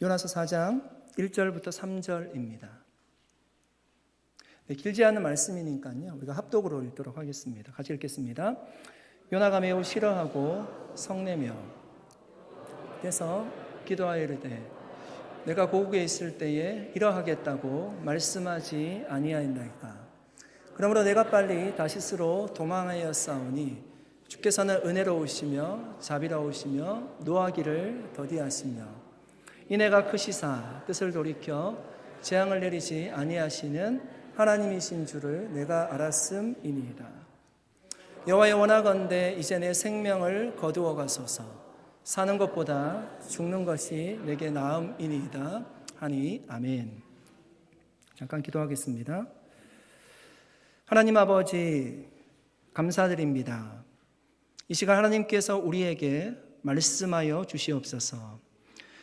요나서 4장 1절부터 3절입니다. 길지 않은 말씀이니까요, 우리가 합독으로 읽도록 하겠습니다. 같이 읽겠습니다. 요나가 매우 싫어하고 성내며 그래서 기도하여 이르되 내가 고국에 있을 때에 이러하겠다고 말씀하지 아니하였나이까. 그러므로 내가 빨리 다시스로 도망하였사오니 주께서는 은혜로우시며 자비로우시며 노하기를 더디하시며 이내가 크시사 뜻을 돌이켜 재앙을 내리지 아니하시는 하나님이신 줄을 내가 알았음이니이다. 여호와여 원하건대 이제 내 생명을 거두어 가소서. 사는 것보다 죽는 것이 내게 나음이니이다 하니 아멘. 잠깐 기도하겠습니다. 하나님 아버지 감사드립니다. 이 시간 하나님께서 우리에게 말씀하여 주시옵소서.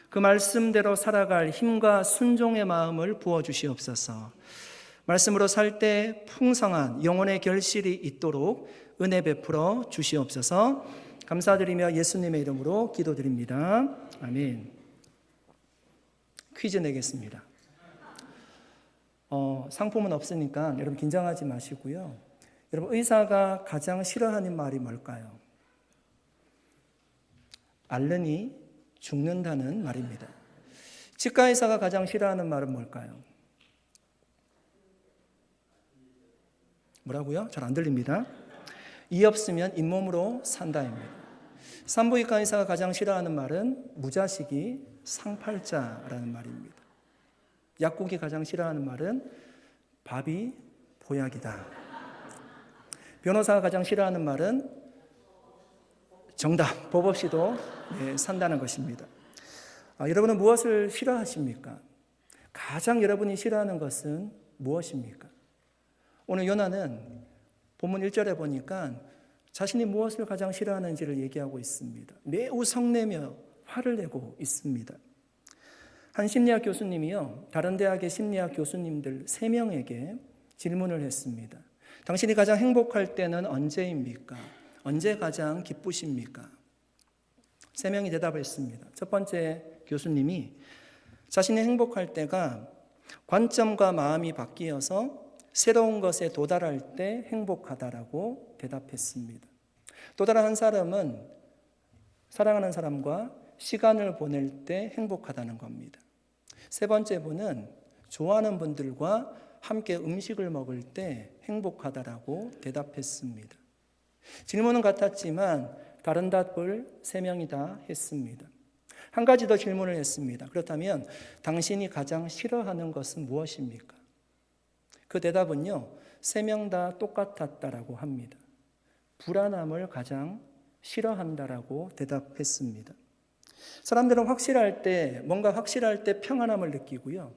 그 말씀대로 살아갈 힘과 순종의 마음을 부어주시옵소서. 말씀으로 살 때 풍성한 영혼의 결실이 있도록 은혜 베풀어 주시옵소서. 감사드리며 예수님의 이름으로 기도드립니다. 아멘. 퀴즈 내겠습니다. 상품은 없으니까 여러분 긴장하지 마시고요. 여러분, 의사가 가장 싫어하는 말이 뭘까요? 앓으니 죽는다는 말입니다. 치과 의사가 가장 싫어하는 말은 뭘까요? 뭐라고요? 잘 안 들립니다. 이 없으면 잇몸으로 산다입니다. 산부인과 의사가 가장 싫어하는 말은 무자식이 상팔자라는 말입니다. 약국이 가장 싫어하는 말은 밥이 보약이다. 변호사가 가장 싫어하는 말은 정답, 법 없이도 산다는 것입니다. 여러분은 무엇을 싫어하십니까? 가장 여러분이 싫어하는 것은 무엇입니까? 오늘 요나는 본문 1절에 보니까 자신이 무엇을 가장 싫어하는지를 얘기하고 있습니다. 매우 성내며 화를 내고 있습니다. 한 심리학 교수님이요, 다른 대학의 심리학 교수님들 3명에게 질문을 했습니다. 당신이 가장 행복할 때는 언제입니까? 언제 가장 기쁘십니까? 3명이 대답했습니다. 첫 번째 교수님이 자신이 행복할 때가 관점과 마음이 바뀌어서 새로운 것에 도달할 때 행복하다라고 대답했습니다. 또 다른 한 사람은 사랑하는 사람과 시간을 보낼 때 행복하다는 겁니다. 세 번째 분은 좋아하는 분들과 함께 음식을 먹을 때 행복하다라고 대답했습니다. 질문은 같았지만 다른 답을 3명이 다 했습니다. 한 가지 더 질문을 했습니다. 그렇다면 당신이 가장 싫어하는 것은 무엇입니까? 그 대답은요, 3명 다 똑같았다라고 합니다. 불안함을 가장 싫어한다라고 대답했습니다. 사람들은 확실할 때, 뭔가 확실할 때 평안함을 느끼고요,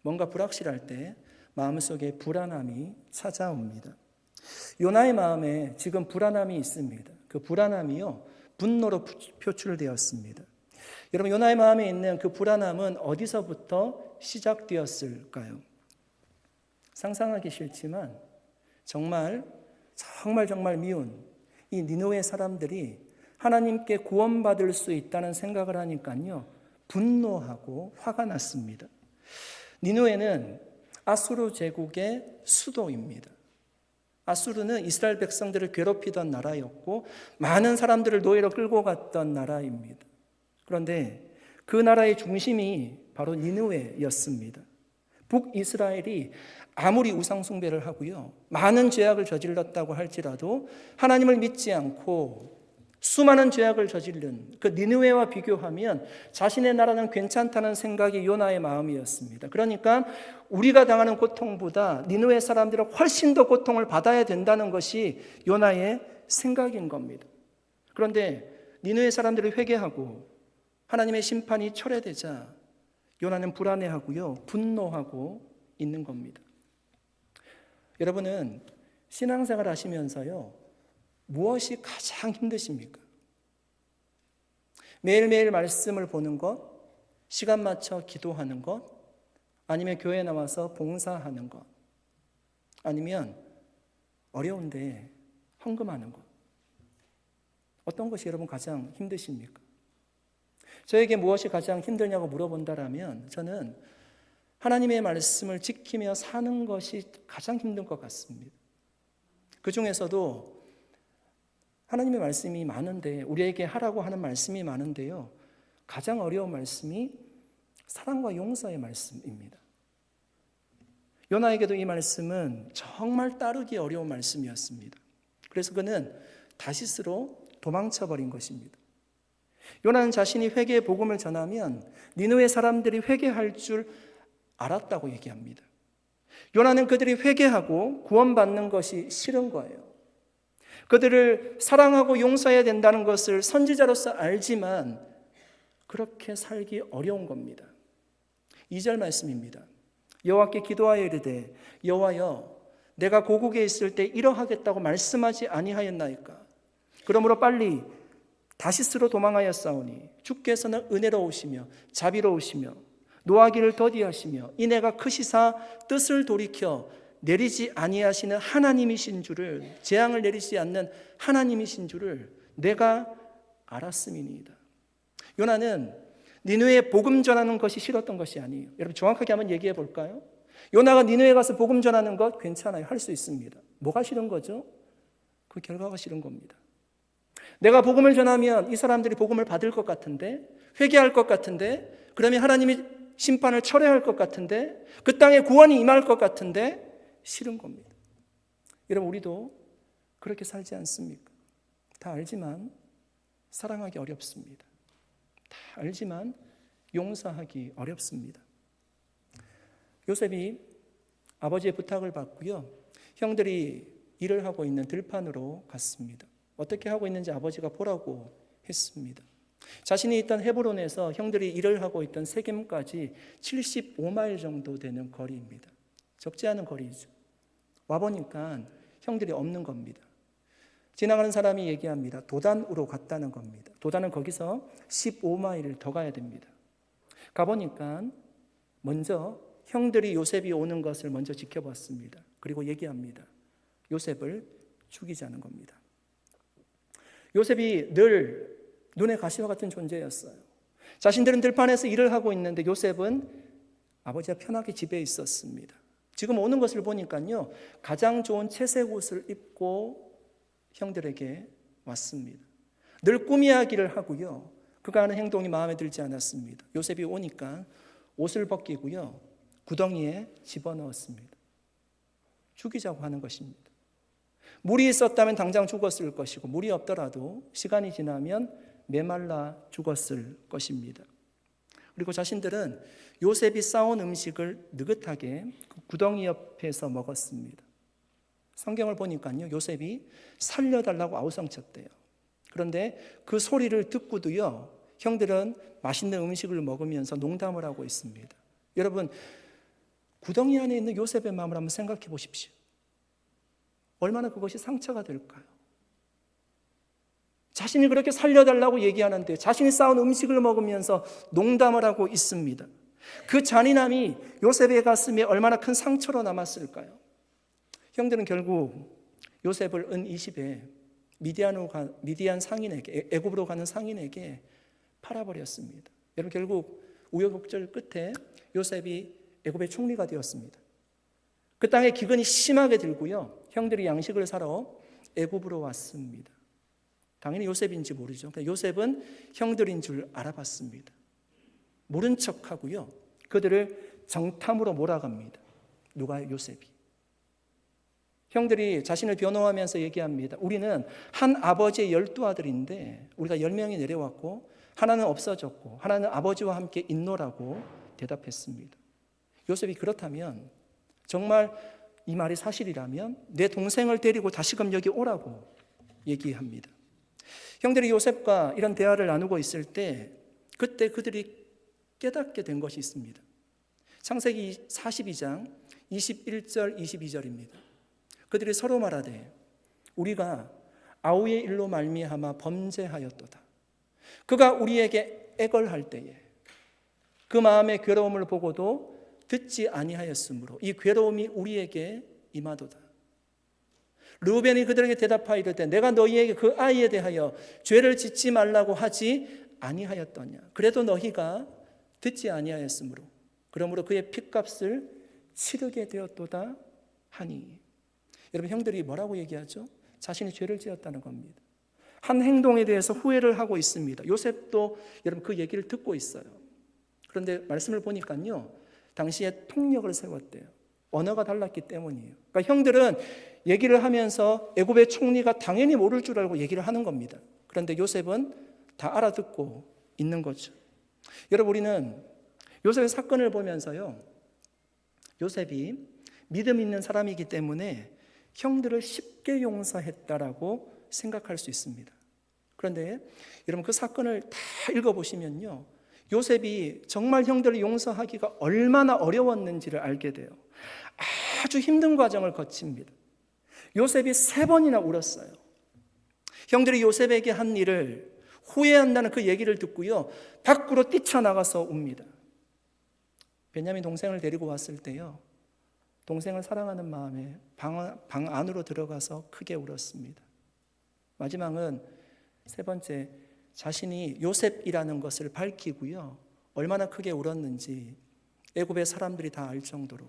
뭔가 불확실할 때 마음속에 불안함이 찾아옵니다. 요나의 마음에 지금 불안함이 있습니다. 그 불안함이요, 분노로 표출되었습니다. 여러분, 요나의 마음에 있는 그 불안함은 어디서부터 시작되었을까요? 상상하기 싫지만 정말 미운 이 니느웨 사람들이 하나님께 구원받을 수 있다는 생각을 하니까요, 분노하고 화가 났습니다. 니느웨는 아수르 제국의 수도입니다. 아수르는 이스라엘 백성들을 괴롭히던 나라였고 많은 사람들을 노예로 끌고 갔던 나라입니다. 그런데 그 나라의 중심이 바로 니느웨였습니다. 북이스라엘이 아무리 우상숭배를 하고요, 많은 죄악을 저질렀다고 할지라도 하나님을 믿지 않고 수많은 죄악을 저지른 그 니느웨와 비교하면 자신의 나라는 괜찮다는 생각이 요나의 마음이었습니다. 그러니까 우리가 당하는 고통보다 니느웨 사람들은 훨씬 더 고통을 받아야 된다는 것이 요나의 생각인 겁니다. 그런데 니느웨 사람들이 회개하고 하나님의 심판이 철회되자 요나는 불안해하고요, 분노하고 있는 겁니다. 여러분은 신앙생활 하시면서요, 무엇이 가장 힘드십니까? 매일매일 말씀을 보는 것, 시간 맞춰 기도하는 것, 아니면 교회 나와서 봉사하는 것, 아니면 어려운데 헌금하는 것. 어떤 것이 여러분 가장 힘드십니까? 저에게 무엇이 가장 힘들냐고 물어본다라면 저는 하나님의 말씀을 지키며 사는 것이 가장 힘든 것 같습니다. 그 중에서도 하나님의 말씀이 많은데, 우리에게 하라고 하는 말씀이 많은데요, 가장 어려운 말씀이 사랑과 용서의 말씀입니다. 요나에게도 이 말씀은 정말 따르기 어려운 말씀이었습니다. 그래서 그는 다시스로 도망쳐버린 것입니다. 요나는 자신이 회개의 복음을 전하면 니느웨 사람들이 회개할 줄 알았다고 얘기합니다. 요나는 그들이 회개하고 구원받는 것이 싫은 거예요. 그들을 사랑하고 용서해야 된다는 것을 선지자로서 알지만 그렇게 살기 어려운 겁니다. 2절 말씀입니다. 여호와께 기도하여 이르되 여호와여 내가 고국에 있을 때 이러하겠다고 말씀하지 아니하였나이까. 그러므로 빨리 다시스로 도망하였사오니 주께서는 은혜로우시며 자비로우시며 노하기를 더디하시며 이내가 크시사 뜻을 돌이켜 내리지 아니하시는 하나님이신 줄을, 재앙을 내리지 않는 하나님이신 줄을 내가 알았음이니이다. 요나는 니느웨에 복음 전하는 것이 싫었던 것이 아니에요. 여러분 정확하게 한번 얘기해 볼까요? 요나가 니느웨에 가서 복음 전하는 것 괜찮아요. 할 수 있습니다. 뭐가 싫은 거죠? 그 결과가 싫은 겁니다. 내가 복음을 전하면 이 사람들이 복음을 받을 것 같은데, 회개할 것 같은데, 그러면 하나님이 심판을 철회할 것 같은데, 그 땅에 구원이 임할 것 같은데 싫은 겁니다. 여러분 우리도 그렇게 살지 않습니까? 다 알지만 사랑하기 어렵습니다. 다 알지만 용서하기 어렵습니다. 요셉이 아버지의 부탁을 받고요, 형들이 일을 하고 있는 들판으로 갔습니다. 어떻게 하고 있는지 아버지가 보라고 했습니다. 자신이 있던 헤브론에서 형들이 일을 하고 있던 세겜까지 75마일 정도 되는 거리입니다. 적지 않은 거리죠. 와보니까 형들이 없는 겁니다. 지나가는 사람이 얘기합니다. 도단으로 갔다는 겁니다. 도단은 거기서 15마일을 더 가야 됩니다. 가보니까 먼저 형들이 요셉이 오는 것을 먼저 지켜봤습니다. 그리고 얘기합니다. 요셉을 죽이자는 겁니다. 요셉이 늘 눈의 가시와 같은 존재였어요. 자신들은 들판에서 일을 하고 있는데 요셉은 아버지가 편하게 집에 있었습니다. 지금 오는 것을 보니까요, 가장 좋은 채색 옷을 입고 형들에게 왔습니다. 늘 꾸미야기를 하고요, 그가 하는 행동이 마음에 들지 않았습니다. 요셉이 오니까 옷을 벗기고요, 구덩이에 집어넣었습니다. 죽이자고 하는 것입니다. 물이 있었다면 당장 죽었을 것이고, 물이 없더라도 시간이 지나면 메말라 죽었을 것입니다. 그리고 자신들은 요셉이 싸온 음식을 느긋하게 그 구덩이 옆에서 먹었습니다. 성경을 보니까요, 요셉이 살려달라고 아우성쳤대요. 그런데 그 소리를 듣고도요, 형들은 맛있는 음식을 먹으면서 농담을 하고 있습니다. 여러분, 구덩이 안에 있는 요셉의 마음을 한번 생각해 보십시오. 얼마나 그것이 상처가 될까요? 자신이 그렇게 살려달라고 얘기하는데 자신이 싸운 음식을 먹으면서 농담을 하고 있습니다. 그 잔인함이 요셉의 가슴에 얼마나 큰 상처로 남았을까요? 형들은 결국 요셉을 은 20에 미디안 상인에게, 애굽으로 가는 상인에게 팔아버렸습니다. 여러분 결국 우여곡절 끝에 요셉이 애굽의 총리가 되었습니다. 그 땅에 기근이 심하게 들고요, 형들이 양식을 사러 애굽으로 왔습니다. 당연히 요셉인지 모르죠. 요셉은 형들인 줄 알아봤습니다. 모른 척하고요, 그들을 정탐으로 몰아갑니다. 누가요? 요셉이. 형들이 자신을 변호하면서 얘기합니다. 우리는 한 아버지의 12아들인데 우리가 10명이 내려왔고 하나는 없어졌고 하나는 아버지와 함께 있노라고 대답했습니다. 요셉이 그렇다면, 정말 이 말이 사실이라면 내 동생을 데리고 다시금 여기 오라고 얘기합니다. 형들이 요셉과 이런 대화를 나누고 있을 때 그때 그들이 깨닫게 된 것이 있습니다. 창세기 42장 21절 22절입니다. 그들이 서로 말하되 우리가 아우의 일로 말미암아 범죄하였도다. 그가 우리에게 애걸할 때에 그 마음의 괴로움을 보고도 듣지 아니하였으므로 이 괴로움이 우리에게 임하도다. 르우벤이 그들에게 대답하여 이르되 내가 너희에게 그 아이에 대하여 죄를 짓지 말라고 하지 아니하였더냐. 그래도 너희가 듣지 아니하였으므로 그러므로 그의 핏값을 치르게 되었도다 하니. 여러분, 형들이 뭐라고 얘기하죠? 자신이 죄를 지었다는 겁니다. 한 행동에 대해서 후회를 하고 있습니다. 요셉도 여러분 그 얘기를 듣고 있어요. 그런데 말씀을 보니까요, 당시에 통력을 세웠대요. 언어가 달랐기 때문이에요. 그러니까 형들은 얘기를 하면서 애굽의 총리가 당연히 모를 줄 알고 얘기를 하는 겁니다. 그런데 요셉은 다 알아듣고 있는 거죠. 여러분, 우리는 요셉의 사건을 보면서요, 요셉이 믿음 있는 사람이기 때문에 형들을 쉽게 용서했다라고 생각할 수 있습니다. 그런데 여러분, 그 사건을 다 읽어보시면요, 요셉이 정말 형들을 용서하기가 얼마나 어려웠는지를 알게 돼요. 아주 힘든 과정을 거칩니다. 요셉이 3번이나 울었어요. 형들이 요셉에게 한 일을 후회한다는 그 얘기를 듣고요, 밖으로 뛰쳐나가서 웁니다. 베냐민 동생을 데리고 왔을 때요, 동생을 사랑하는 마음에 방 안으로 들어가서 크게 울었습니다. 마지막은 3번째, 자신이 요셉이라는 것을 밝히고요, 얼마나 크게 울었는지 애굽의 사람들이 다 알 정도로,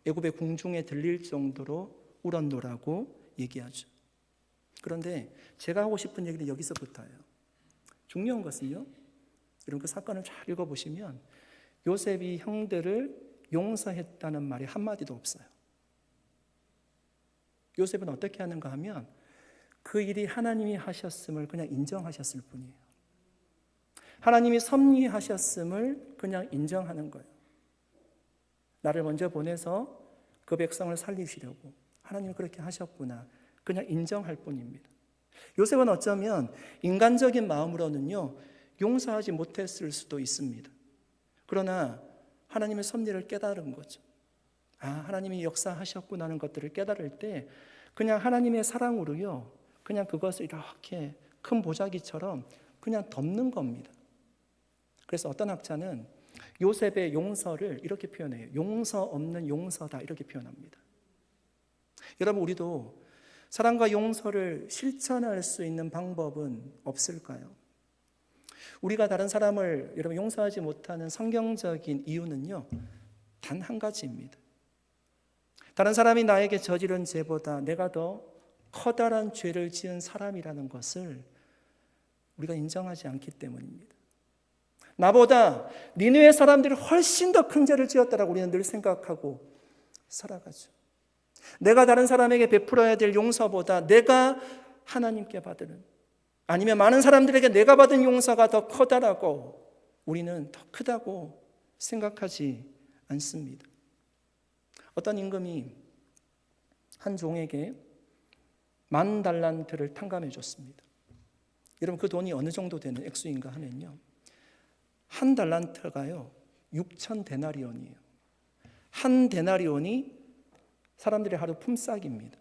애굽의 궁중에 들릴 정도로 울었노라고 얘기하죠. 그런데 제가 하고 싶은 얘기는 여기서부터예요. 중요한 것은요, 여러분 그 사건을 잘 읽어보시면 요셉이 형들을 용서했다는 말이 한마디도 없어요. 요셉은 어떻게 하는가 하면 그 일이 하나님이 하셨음을 그냥 인정하셨을 뿐이에요. 하나님이 섭리하셨음을 그냥 인정하는 거예요. 나를 먼저 보내서 그 백성을 살리시려고 하나님이 그렇게 하셨구나, 그냥 인정할 뿐입니다. 요셉은 어쩌면 인간적인 마음으로는요, 용서하지 못했을 수도 있습니다. 그러나 하나님의 섭리를 깨달은 거죠. 하나님이 역사하셨구나 하는 것들을 깨달을 때 그냥 하나님의 사랑으로요, 그냥 그것을 이렇게 큰 보자기처럼 그냥 덮는 겁니다. 그래서 어떤 학자는 요셉의 용서를 이렇게 표현해요. 용서 없는 용서다, 이렇게 표현합니다. 여러분, 우리도 사랑과 용서를 실천할 수 있는 방법은 없을까요? 우리가 다른 사람을 여러분 용서하지 못하는 성경적인 이유는요, 단 한 가지입니다. 다른 사람이 나에게 저지른 죄보다 내가 더 커다란 죄를 지은 사람이라는 것을 우리가 인정하지 않기 때문입니다. 나보다 니느웨 사람들이 훨씬 더 큰 죄를 지었다라고 우리는 늘 생각하고 살아가죠. 내가 다른 사람에게 베풀어야 될 용서보다 내가 하나님께 받는, 아니면 많은 사람들에게 내가 받은 용서가 더 커다라고 우리는 더 크다고 생각하지 않습니다. 어떤 임금이 한 종에게 10,000달란트를 탕감해 줬습니다. 여러분, 그 돈이 어느 정도 되는 액수인가 하면요, 한 달란트가요 6,000데나리온이에요. 한 데나리온이 사람들의 하루 품삯입니다.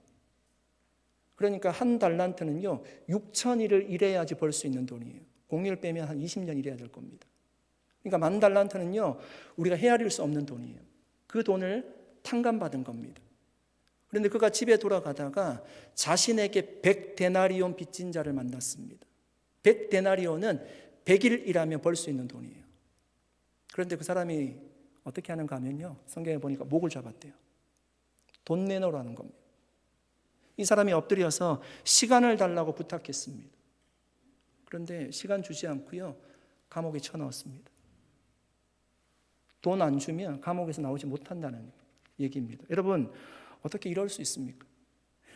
그러니까 한 달란트는요 6,000일을 일해야지 벌 수 있는 돈이에요. 공일 빼면 한 20년 일해야 될 겁니다. 그러니까 10,000달란트는요 우리가 헤아릴 수 없는 돈이에요. 그 돈을 탕감받은 겁니다. 그런데 그가 집에 돌아가다가 자신에게 100데나리온 빚진 자를 만났습니다. 100데나리온은 100일 일하면 벌 수 있는 돈이에요. 그런데 그 사람이 어떻게 하는가 하면요, 성경에 보니까 목을 잡았대요. 돈 내놓으라는 겁니다. 이 사람이 엎드려서 시간을 달라고 부탁했습니다. 그런데 시간 주지 않고요, 감옥에 쳐넣었습니다. 돈 안 주면 감옥에서 나오지 못한다는 얘기입니다. 여러분, 어떻게 이럴 수 있습니까?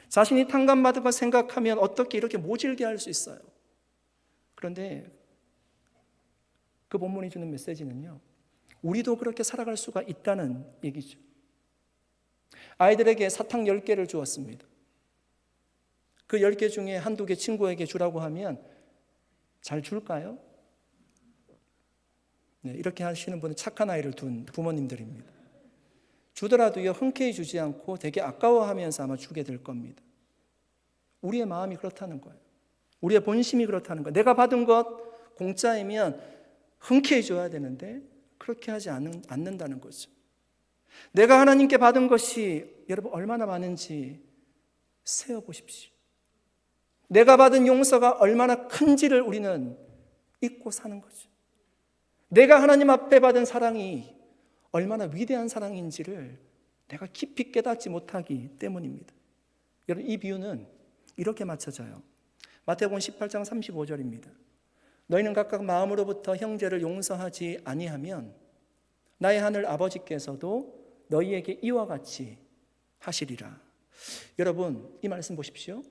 자신이 탕감받은 걸 생각하면 어떻게 이렇게 모질게 할 수 있어요? 그런데 그 본문이 주는 메시지는요, 우리도 그렇게 살아갈 수가 있다는 얘기죠. 아이들에게 사탕 10개를 주었습니다. 그 10개 중에 한두 개 친구에게 주라고 하면 잘 줄까요? 네, 이렇게 하시는 분은 착한 아이를 둔 부모님들입니다. 주더라도요 흔쾌히 주지 않고 되게 아까워하면서 아마 주게 될 겁니다. 우리의 마음이 그렇다는 거예요. 우리의 본심이 그렇다는 거예요. 내가 받은 것 공짜이면 흔쾌히 줘야 되는데 그렇게 하지 않는다는 거죠. 내가 하나님께 받은 것이 여러분 얼마나 많은지 세어보십시오. 내가 받은 용서가 얼마나 큰지를 우리는 잊고 사는 거죠. 내가 하나님 앞에 받은 사랑이 얼마나 위대한 사랑인지를 내가 깊이 깨닫지 못하기 때문입니다. 여러분, 이 비유는 이렇게 맞춰져요. 마태복음 18장 35절입니다. 너희는 각각 마음으로부터 형제를 용서하지 아니하면 나의 하늘 아버지께서도 너희에게 이와 같이 하시리라. 여러분, 이 말씀 보십시오.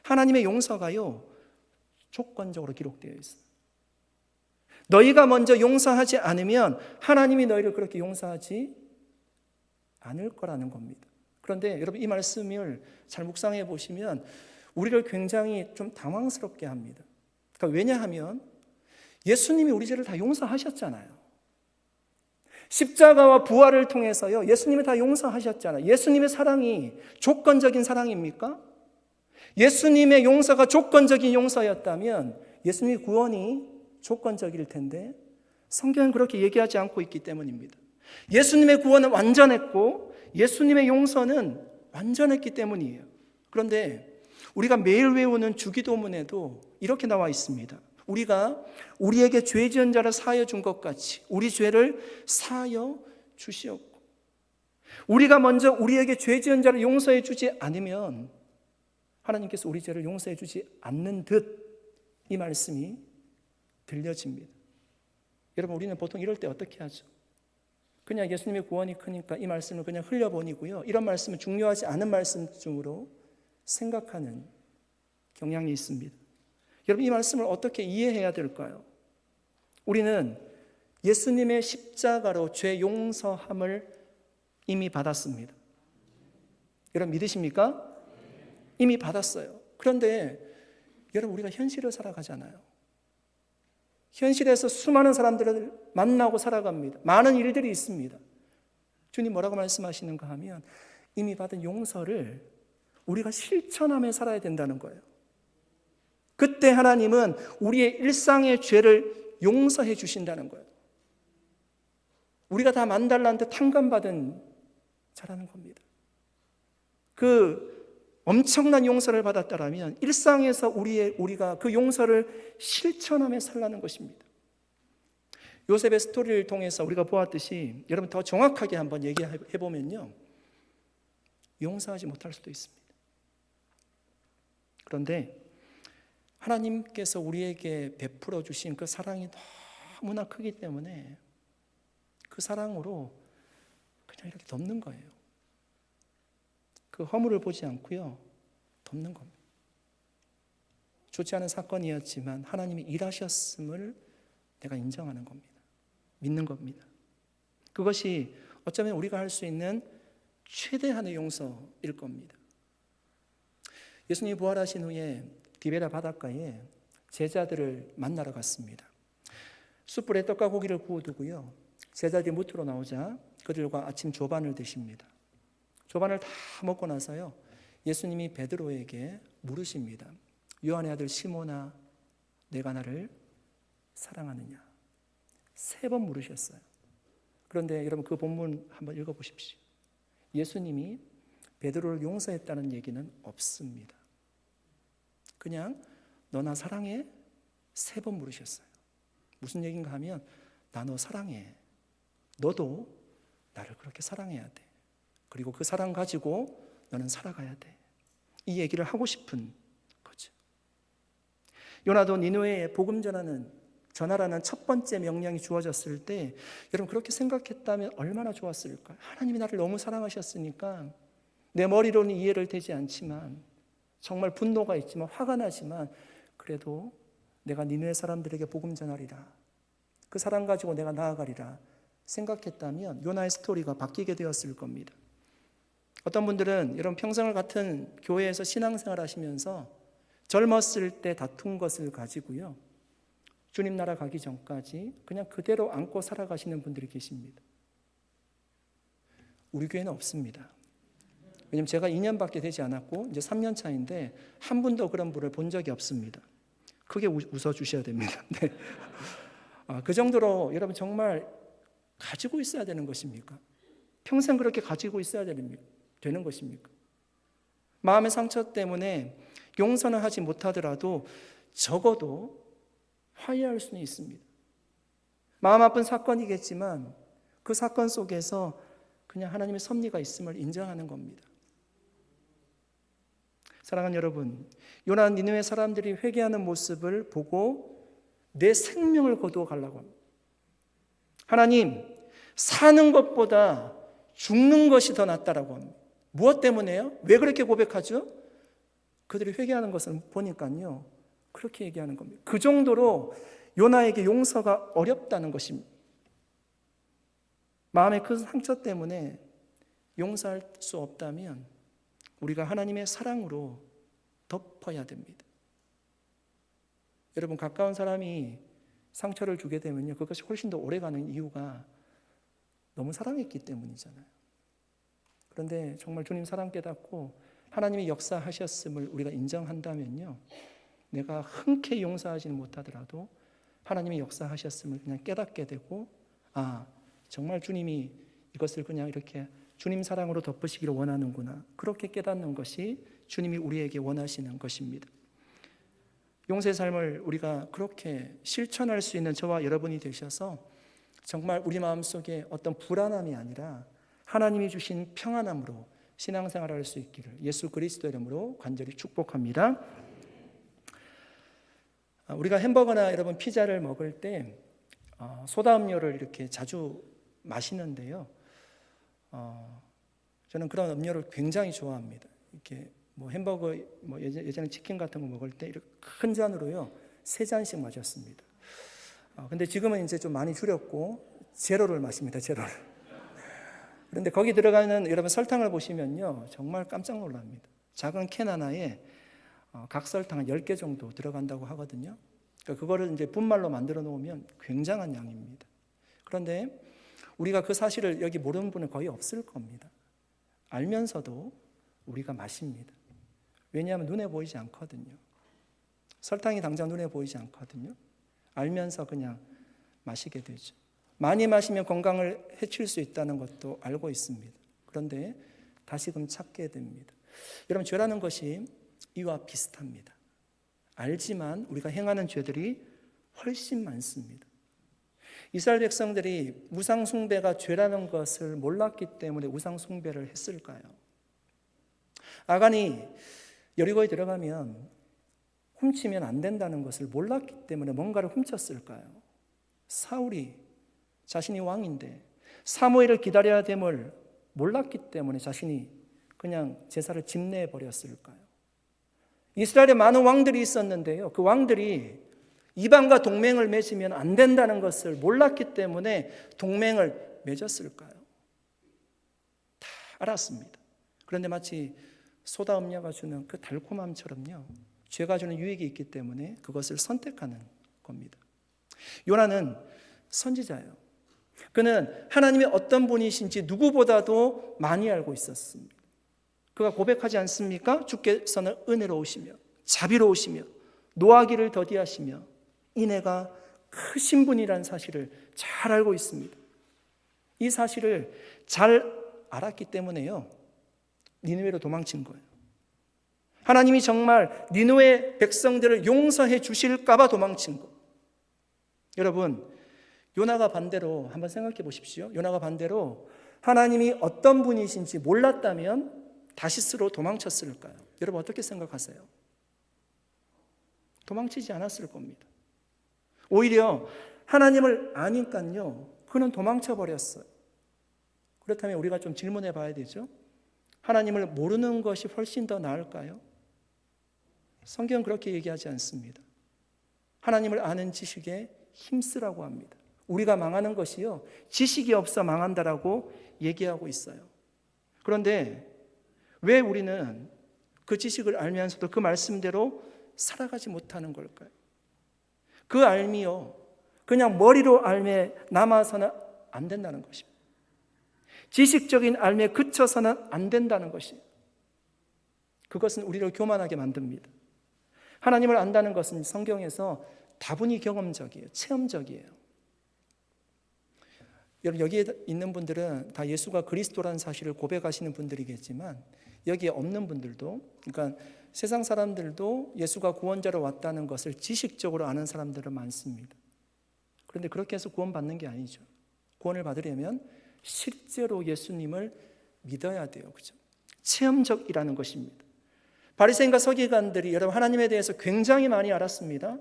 하나님의 용서가요, 조건적으로 기록되어 있어요. 너희가 먼저 용서하지 않으면 하나님이 너희를 그렇게 용서하지 않을 거라는 겁니다. 그런데 여러분, 이 말씀을 잘 묵상해 보시면 우리를 굉장히 좀 당황스럽게 합니다. 그러니까 왜냐하면 예수님이 우리 죄를 다 용서하셨잖아요. 십자가와 부활을 통해서요, 예수님이 다 용서하셨잖아요. 예수님의 사랑이 조건적인 사랑입니까? 예수님의 용서가 조건적인 용서였다면 예수님의 구원이 조건적일 텐데 성경은 그렇게 얘기하지 않고 있기 때문입니다. 예수님의 구원은 완전했고 예수님의 용서는 완전했기 때문이에요. 그런데 우리가 매일 외우는 주기도문에도 이렇게 나와 있습니다. 우리가 우리에게 죄 지은 자를 사하여 준 것 같이 우리 죄를 사하여 주시옵고, 우리가 먼저 우리에게 죄 지은 자를 용서해 주지 않으면 하나님께서 우리 죄를 용서해 주지 않는 듯 이 말씀이 들려집니다. 여러분, 우리는 보통 이럴 때 어떻게 하죠? 그냥 예수님의 구원이 크니까 이 말씀을 그냥 흘려보내고요, 이런 말씀은 중요하지 않은 말씀으로 생각하는 경향이 있습니다. 여러분, 이 말씀을 어떻게 이해해야 될까요? 우리는 예수님의 십자가로 죄 용서함을 이미 받았습니다. 여러분, 믿으십니까? 이미 받았어요. 그런데 여러분, 우리가 현실을 살아가잖아요. 현실에서 수많은 사람들을 만나고 살아갑니다. 많은 일들이 있습니다. 주님 뭐라고 말씀하시는가 하면 이미 받은 용서를 우리가 실천하며 살아야 된다는 거예요. 그때 하나님은 우리의 일상의 죄를 용서해 주신다는 거예요. 우리가 다 만달라한테 탕감받은 자라는 겁니다. 그 엄청난 용서를 받았다라면 일상에서 우리가 그 용서를 실천하며 살라는 것입니다. 요셉의 스토리를 통해서 우리가 보았듯이 여러분 더 정확하게 한번 얘기해 보면요, 용서하지 못할 수도 있습니다. 그런데 하나님께서 우리에게 베풀어 주신 그 사랑이 너무나 크기 때문에 그 사랑으로 그냥 이렇게 덮는 거예요. 그 허물을 보지 않고요, 덮는 겁니다. 좋지 않은 사건이었지만 하나님이 일하셨음을 내가 인정하는 겁니다. 믿는 겁니다. 그것이 어쩌면 우리가 할 수 있는 최대한의 용서일 겁니다. 예수님이 부활하신 후에 디베라 바닷가에 제자들을 만나러 갔습니다. 숯불에 떡과 고기를 구워두고요, 제자들이 무트로 나오자 그들과 아침 조반을 드십니다. 조반을 다 먹고 나서요, 예수님이 베드로에게 물으십니다. 요한의 아들 시몬아, 내가 나를 사랑하느냐? 3번 물으셨어요. 그런데 여러분, 그 본문 한번 읽어보십시오. 예수님이 베드로를 용서했다는 얘기는 없습니다. 그냥 너 나 사랑해? 3번 물으셨어요. 무슨 얘기인가 하면 나 너 사랑해. 너도 나를 그렇게 사랑해야 돼. 그리고 그 사랑 가지고 너는 살아가야 돼. 이 얘기를 하고 싶은 거죠. 요나도 니느웨에 복음 전하라는 첫 번째 명령이 주어졌을 때 여러분 그렇게 생각했다면 얼마나 좋았을까요? 하나님이 나를 너무 사랑하셨으니까 내 머리로는 이해를 되지 않지만 정말 분노가 있지만 화가 나지만 그래도 내가 니느웨 사람들에게 복음 전하리라. 그 사랑 가지고 내가 나아가리라 생각했다면 요나의 스토리가 바뀌게 되었을 겁니다. 어떤 분들은 여러분 평생을 같은 교회에서 신앙생활 하시면서 젊었을 때 다툰 것을 가지고요, 주님 나라 가기 전까지 그냥 그대로 안고 살아가시는 분들이 계십니다. 우리 교회는 없습니다. 왜냐하면 제가 2년밖에 되지 않았고 이제 3년 차인데 한 분도 그런 분을 본 적이 없습니다. 크게 웃어주셔야 됩니다. 네. 그 정도로 여러분 정말 가지고 있어야 되는 것입니까? 평생 그렇게 가지고 있어야 되는 것입니까? 마음의 상처 때문에 용서는 하지 못하더라도 적어도 화해할 수는 있습니다. 마음 아픈 사건이겠지만 그 사건 속에서 그냥 하나님의 섭리가 있음을 인정하는 겁니다. 사랑하는 여러분, 요나 니느웨 사람들이 회개하는 모습을 보고 내 생명을 거두어 가려고 합니다. 하나님, 사는 것보다 죽는 것이 더 낫다라고 합니다. 무엇 때문에요? 왜 그렇게 고백하죠? 그들이 회개하는 것을 보니까요, 그렇게 얘기하는 겁니다. 그 정도로 요나에게 용서가 어렵다는 것입니다. 마음의 큰 상처 때문에 용서할 수 없다면 우리가 하나님의 사랑으로 덮어야 됩니다. 여러분, 가까운 사람이 상처를 주게 되면요, 그것이 훨씬 더 오래가는 이유가 너무 사랑했기 때문이잖아요. 그런데 정말 주님 사랑 깨닫고 하나님이 역사하셨음을 우리가 인정한다면요, 내가 흔쾌히 용서하지는 못하더라도 하나님이 역사하셨음을 그냥 깨닫게 되고, 아, 정말 주님이 이것을 그냥 이렇게 주님 사랑으로 덮으시기를 원하는구나, 그렇게 깨닫는 것이 주님이 우리에게 원하시는 것입니다. 용서의 삶을 우리가 그렇게 실천할 수 있는 저와 여러분이 되셔서 정말 우리 마음속에 어떤 불안함이 아니라 하나님이 주신 평안함으로 신앙생활을 할 수 있기를 예수 그리스도의 이름으로 간절히 축복합니다. 우리가 햄버거나 여러분 피자를 먹을 때 소다 음료를 이렇게 자주 마시는데요, 저는 그런 음료를 굉장히 좋아합니다. 이렇게 뭐 햄버거, 뭐 예전에 치킨 같은 거 먹을 때 이렇게 큰 잔으로요 3잔씩 마셨습니다. 근데 지금은 이제 좀 많이 줄였고 제로를 마십니다. 제로를. 그런데 거기 들어가는 여러분 설탕을 보시면요, 정말 깜짝 놀랍니다. 작은 캔 하나에 각설탕 한 10개 정도 들어간다고 하거든요. 그러니까 그거를 이제 분말로 만들어 놓으면 굉장한 양입니다. 그런데 우리가 그 사실을 여기 모르는 분은 거의 없을 겁니다. 알면서도 우리가 마십니다. 왜냐하면 눈에 보이지 않거든요. 설탕이 당장 눈에 보이지 않거든요. 알면서 그냥 마시게 되죠. 많이 마시면 건강을 해칠 수 있다는 것도 알고 있습니다. 그런데 다시금 찾게 됩니다. 여러분, 죄라는 것이 이와 비슷합니다. 알지만 우리가 행하는 죄들이 훨씬 많습니다. 이스라엘 백성들이 우상 숭배가 죄라는 것을 몰랐기 때문에 우상 숭배를 했을까요? 아간이 여리고에 들어가면 훔치면 안 된다는 것을 몰랐기 때문에 뭔가를 훔쳤을까요? 사울이 자신이 왕인데 사무엘을 기다려야 됨을 몰랐기 때문에 자신이 그냥 제사를 집내해 버렸을까요? 이스라엘에 많은 왕들이 있었는데요, 그 왕들이 이방과 동맹을 맺으면 안 된다는 것을 몰랐기 때문에 동맹을 맺었을까요? 다 알았습니다. 그런데 마치 소다 음료가 주는 그 달콤함처럼요, 죄가 주는 유익이 있기 때문에 그것을 선택하는 겁니다. 요나는 선지자예요. 그는 하나님이 어떤 분이신지 누구보다도 많이 알고 있었습니다. 그가 고백하지 않습니까? 주께서는 은혜로우시며 자비로우시며 노하기를 더디하시며 인애가 크신 분이라는 사실을 잘 알고 있습니다. 이 사실을 잘 알았기 때문에요, 니느웨로 도망친 거예요. 하나님이 정말 니느웨 백성들을 용서해 주실까 봐 도망친 거. 여러분, 요나가 반대로 한번 생각해 보십시오. 요나가 반대로 하나님이 어떤 분이신지 몰랐다면 다시스로 도망쳤을까요? 여러분, 어떻게 생각하세요? 도망치지 않았을 겁니다. 오히려 하나님을 아니까요, 그는 도망쳐 버렸어요. 그렇다면 우리가 좀 질문해 봐야 되죠. 하나님을 모르는 것이 훨씬 더 나을까요? 성경은 그렇게 얘기하지 않습니다. 하나님을 아는 지식에 힘쓰라고 합니다. 우리가 망하는 것이요, 지식이 없어 망한다라고 얘기하고 있어요. 그런데 왜 우리는 그 지식을 알면서도 그 말씀대로 살아가지 못하는 걸까요? 그 알미요, 그냥 머리로 알매 남아서는 안 된다는 것입니다. 지식적인 알매에 그쳐서는 안 된다는 것이에요. 그것은 우리를 교만하게 만듭니다. 하나님을 안다는 것은 성경에서 다분히 경험적이에요. 체험적이에요. 여러분, 여기에 있는 분들은 다 예수가 그리스도라는 사실을 고백하시는 분들이겠지만 여기에 없는 분들도, 그러니까 세상 사람들도 예수가 구원자로 왔다는 것을 지식적으로 아는 사람들은 많습니다. 그런데 그렇게 해서 구원받는 게 아니죠. 구원을 받으려면 실제로 예수님을 믿어야 돼요. 그죠? 체험적이라는 것입니다. 바리새인과 서기관들이 여러분 하나님에 대해서 굉장히 많이 알았습니다.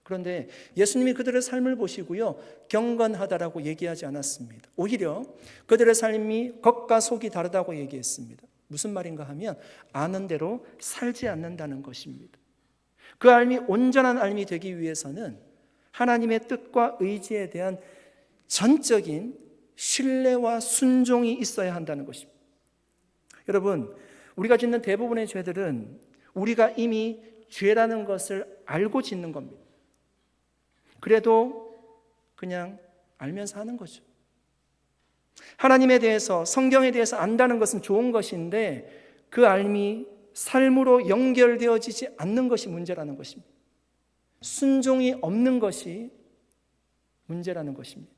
그런데 예수님이 그들의 삶을 보시고요, 경건하다라고 얘기하지 않았습니다. 오히려 그들의 삶이 겉과 속이 다르다고 얘기했습니다. 무슨 말인가 하면 아는 대로 살지 않는다는 것입니다. 그 삶이 온전한 삶이 되기 위해서는 하나님의 뜻과 의지에 대한 전적인 신뢰와 순종이 있어야 한다는 것입니다. 여러분, 우리가 짓는 대부분의 죄들은 우리가 이미 죄라는 것을 알고 짓는 겁니다. 그래도 그냥 알면서 하는 거죠. 하나님에 대해서, 성경에 대해서 안다는 것은 좋은 것인데 그 알미 삶으로 연결되어지지 않는 것이 문제라는 것입니다. 순종이 없는 것이 문제라는 것입니다.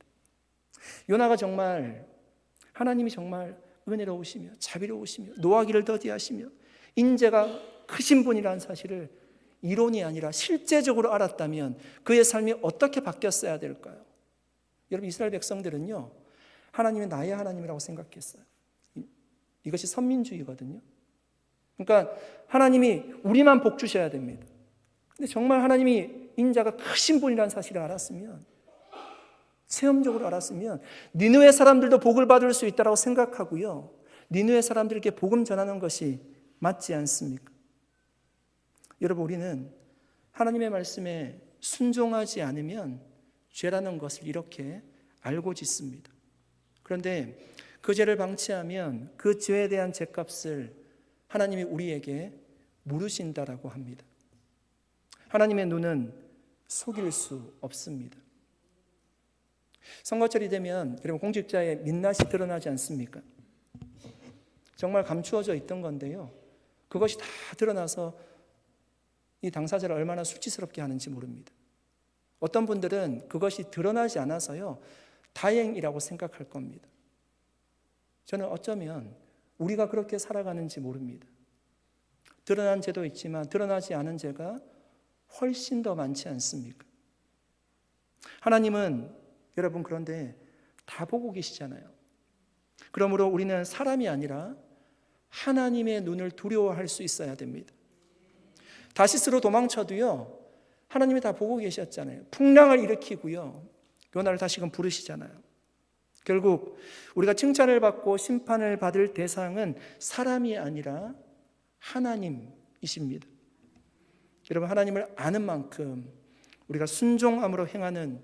요나가 정말 하나님이 정말 은혜로우시며 자비로우시며 노하기를 더디하시며 인재가 크신 분이라는 사실을 이론이 아니라 실제적으로 알았다면 그의 삶이 어떻게 바뀌었어야 될까요? 여러분, 이스라엘 백성들은요, 하나님이 나의 하나님이라고 생각했어요. 이것이 선민주의거든요. 그러니까 하나님이 우리만 복 주셔야 됩니다. 근데 정말 하나님이 인자가 크신 분이라는 사실을 알았으면, 체험적으로 알았으면 니느웨 사람들도 복을 받을 수 있다고 생각하고요, 니느웨 사람들에게 복음 전하는 것이 맞지 않습니까? 여러분, 우리는 하나님의 말씀에 순종하지 않으면 죄라는 것을 이렇게 알고 짓습니다. 그런데 그 죄를 방치하면 그 죄에 대한 죄값을 하나님이 우리에게 물으신다라고 합니다. 하나님의 눈은 속일 수 없습니다. 선거철이 되면 여러분 공직자의 민낯이 드러나지 않습니까? 정말 감추어져 있던 건데요, 그것이 다 드러나서 이 당사자를 얼마나 수치스럽게 하는지 모릅니다. 어떤 분들은 그것이 드러나지 않아서요, 다행이라고 생각할 겁니다. 저는 어쩌면 우리가 그렇게 살아가는지 모릅니다. 드러난 죄도 있지만 드러나지 않은 죄가 훨씬 더 많지 않습니까? 하나님은 여러분 그런데 다 보고 계시잖아요. 그러므로 우리는 사람이 아니라 하나님의 눈을 두려워할 수 있어야 됩니다. 다시스로 도망쳐도요, 하나님이 다 보고 계셨잖아요. 풍랑을 일으키고요, 요나를 다시금 부르시잖아요. 결국 우리가 칭찬을 받고 심판을 받을 대상은 사람이 아니라 하나님이십니다. 여러분, 하나님을 아는 만큼 우리가 순종함으로 행하는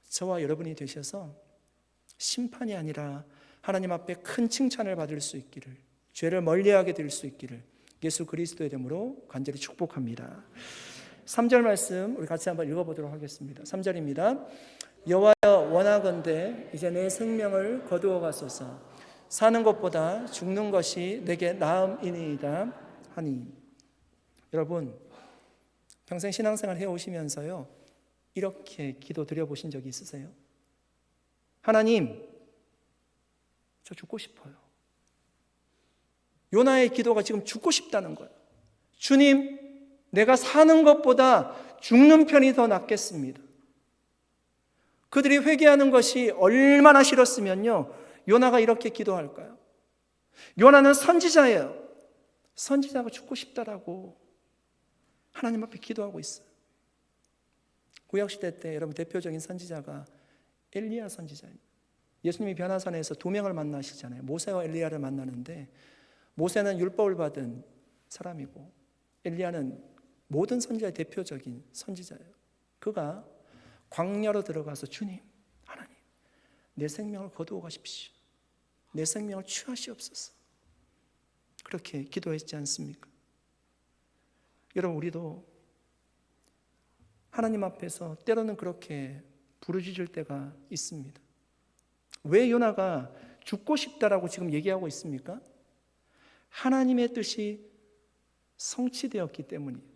저와 여러분이 되셔서 심판이 아니라 하나님 앞에 큰 칭찬을 받을 수 있기를, 죄를 멀리하게 될 수 있기를 예수 그리스도의 이름으로 간절히 축복합니다. 3절 말씀 우리 같이 한번 읽어보도록 하겠습니다. 3절입니다. 여호와여, 원하건대 이제 내 생명을 거두어 가소서. 사는 것보다 죽는 것이 내게 나음이니이다 하니. 여러분, 평생 신앙생활 해오시면서요, 이렇게 기도 드려보신 적이 있으세요? 하나님, 저 죽고 싶어요. 요나의 기도가 지금 죽고 싶다는 거예요. 주님, 내가 사는 것보다 죽는 편이 더 낫겠습니다. 그들이 회개하는 것이 얼마나 싫었으면요, 요나가 이렇게 기도할까요? 요나는 선지자예요. 선지자가 죽고 싶다라고 하나님 앞에 기도하고 있어요. 구약시대 때 여러분 대표적인 선지자가 엘리야 선지자입니다. 예수님이 변화산에서 두 명을 만나시잖아요. 모세와 엘리야를 만나는데, 모세는 율법을 받은 사람이고 엘리야는 모든 선지자의 대표적인 선지자예요. 그가 광야로 들어가서 주님, 하나님, 내 생명을 거두어 가십시오. 내 생명을 취하시옵소서. 그렇게 기도했지 않습니까? 여러분, 우리도 하나님 앞에서 때로는 그렇게 부르짖을 때가 있습니다. 왜 요나가 죽고 싶다라고 지금 얘기하고 있습니까? 하나님의 뜻이 성취되었기 때문이에요.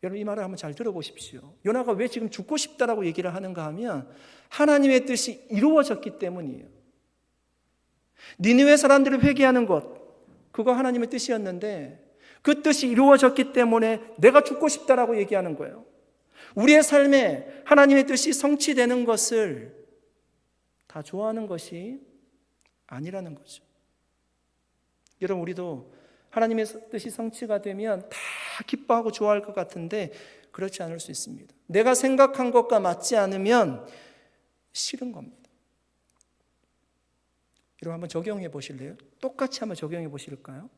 여러분, 이 말을 한번 잘 들어보십시오. 요나가 왜 지금 죽고 싶다라고 얘기를 하는가 하면 하나님의 뜻이 이루어졌기 때문이에요. 니느웨 사람들을 회개하는 것, 그거 하나님의 뜻이었는데 그 뜻이 이루어졌기 때문에 내가 죽고 싶다라고 얘기하는 거예요. 우리의 삶에 하나님의 뜻이 성취되는 것을 다 좋아하는 것이 아니라는 거죠. 여러분, 우리도 하나님의 뜻이 성취가 되면 다 기뻐하고 좋아할 것 같은데 그렇지 않을 수 있습니다. 내가 생각한 것과 맞지 않으면 싫은 겁니다. 여러분, 한번 적용해 보실래요? 똑같이 한번 적용해 보실까요?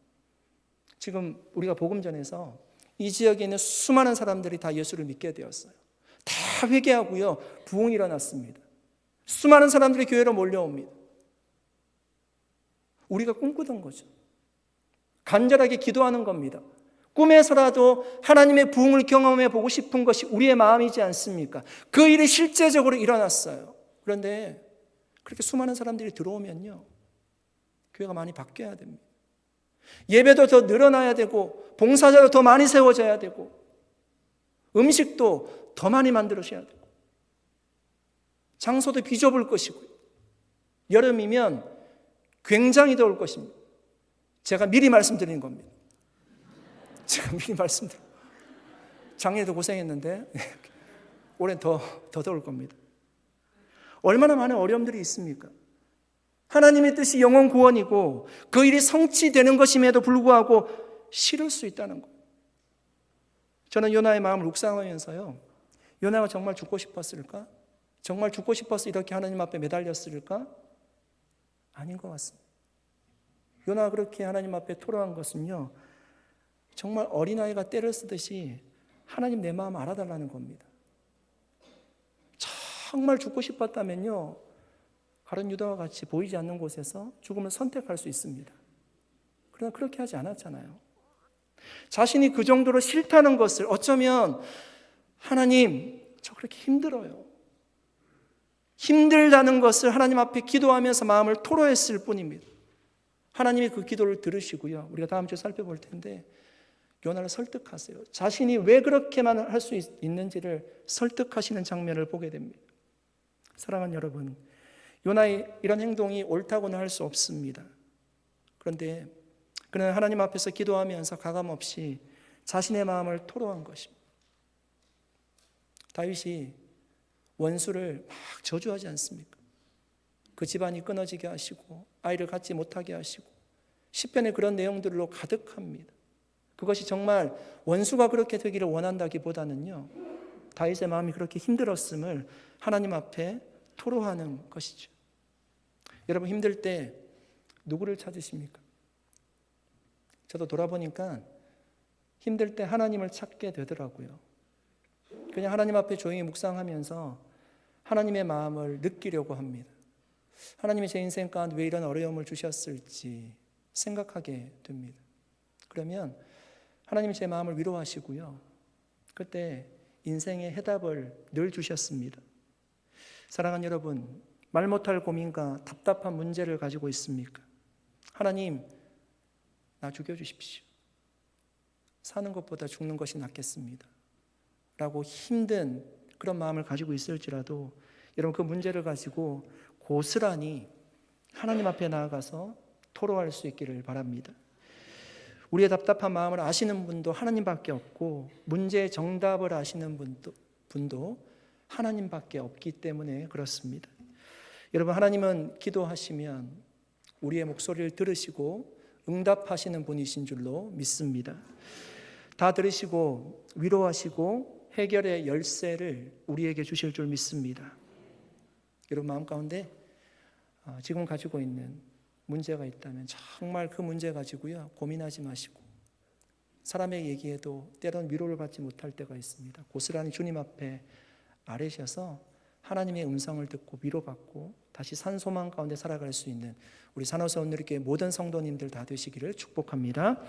지금 우리가 복음 전에서 이 지역에 있는 수많은 사람들이 다 예수를 믿게 되었어요. 다 회개하고요, 부흥이 일어났습니다. 수많은 사람들이 교회로 몰려옵니다. 우리가 꿈꾸던 거죠. 간절하게 기도하는 겁니다. 꿈에서라도 하나님의 부흥을 경험해 보고 싶은 것이 우리의 마음이지 않습니까? 그 일이 실제적으로 일어났어요. 그런데 그렇게 수많은 사람들이 들어오면요, 교회가 많이 바뀌어야 됩니다. 예배도 더 늘어나야 되고, 봉사자도 더 많이 세워져야 되고, 음식도 더 많이 만들어져야 되고, 장소도 비좁을 것이고요. 여름이면 굉장히 더울 것입니다. 제가 미리 말씀드리는 겁니다. 제가 미리 말씀드려요. 작년에도 고생했는데 올해는 더 더울 겁니다. 얼마나 많은 어려움들이 있습니까? 하나님의 뜻이 영원 구원이고 그 일이 성취되는 것임에도 불구하고 싫을 수 있다는 것. 저는 요나의 마음을 묵상하면서요, 요나가 정말 죽고 싶었을까? 정말 죽고 싶어서 이렇게 하나님 앞에 매달렸을까? 아닌 것 같습니다. 요나가 그렇게 하나님 앞에 토로한 것은요, 정말 어린아이가 때를 쓰듯이 하나님 내 마음 알아달라는 겁니다. 정말 죽고 싶었다면요, 가룟 유다와 같이 보이지 않는 곳에서 죽음을 선택할 수 있습니다. 그러나 그렇게 하지 않았잖아요. 자신이 그 정도로 싫다는 것을, 어쩌면 하나님, 저 그렇게 힘들어요, 힘들다는 것을 하나님 앞에 기도하면서 마음을 토로했을 뿐입니다. 하나님이 그 기도를 들으시고요, 우리가 다음 주에 살펴볼 텐데 요나를 설득하세요. 자신이 왜 그렇게만 할 수 있는지를 설득하시는 장면을 보게 됩니다. 사랑하는 여러분, 요나의 이런 행동이 옳다고는 할 수 없습니다. 그런데 그는 하나님 앞에서 기도하면서 가감없이 자신의 마음을 토로한 것입니다. 다윗이 원수를 막 저주하지 않습니까? 그 집안이 끊어지게 하시고 아이를 갖지 못하게 하시고, 시편에 그런 내용들로 가득합니다. 그것이 정말 원수가 그렇게 되기를 원한다기보다는요, 다윗의 마음이 그렇게 힘들었음을 하나님 앞에 토로하는 것이죠. 여러분, 힘들 때 누구를 찾으십니까? 저도 돌아보니까 힘들 때 하나님을 찾게 되더라고요. 그냥 하나님 앞에 조용히 묵상하면서 하나님의 마음을 느끼려고 합니다. 하나님이 제 인생 가운데 왜 이런 어려움을 주셨을지 생각하게 됩니다. 그러면 하나님이 제 마음을 위로하시고요, 그때 인생의 해답을 늘 주셨습니다. 사랑하는 여러분, 말 못할 고민과 답답한 문제를 가지고 있습니까? 하나님, 나 죽여주십시오. 사는 것보다 죽는 것이 낫겠습니다 라고 힘든 그런 마음을 가지고 있을지라도, 여러분, 그 문제를 가지고 고스란히 하나님 앞에 나아가서 토로할 수 있기를 바랍니다. 우리의 답답한 마음을 아시는 분도 하나님밖에 없고, 문제의 정답을 아시는 분도 하나님밖에 없기 때문에 그렇습니다. 여러분, 하나님은 기도하시면 우리의 목소리를 들으시고 응답하시는 분이신 줄로 믿습니다. 다 들으시고 위로하시고 해결의 열쇠를 우리에게 주실 줄 믿습니다. 여러분 마음 가운데 지금 가지고 있는 문제가 있다면 정말 그 문제 가지고요, 고민하지 마시고, 사람의 얘기에도 때론 위로를 받지 못할 때가 있습니다. 고스란히 주님 앞에 아뢰셔서 하나님의 음성을 듣고 위로받고 다시 산소망 가운데 살아갈 수 있는 우리 산호서 온누리교회 모든 성도님들 다 되시기를 축복합니다.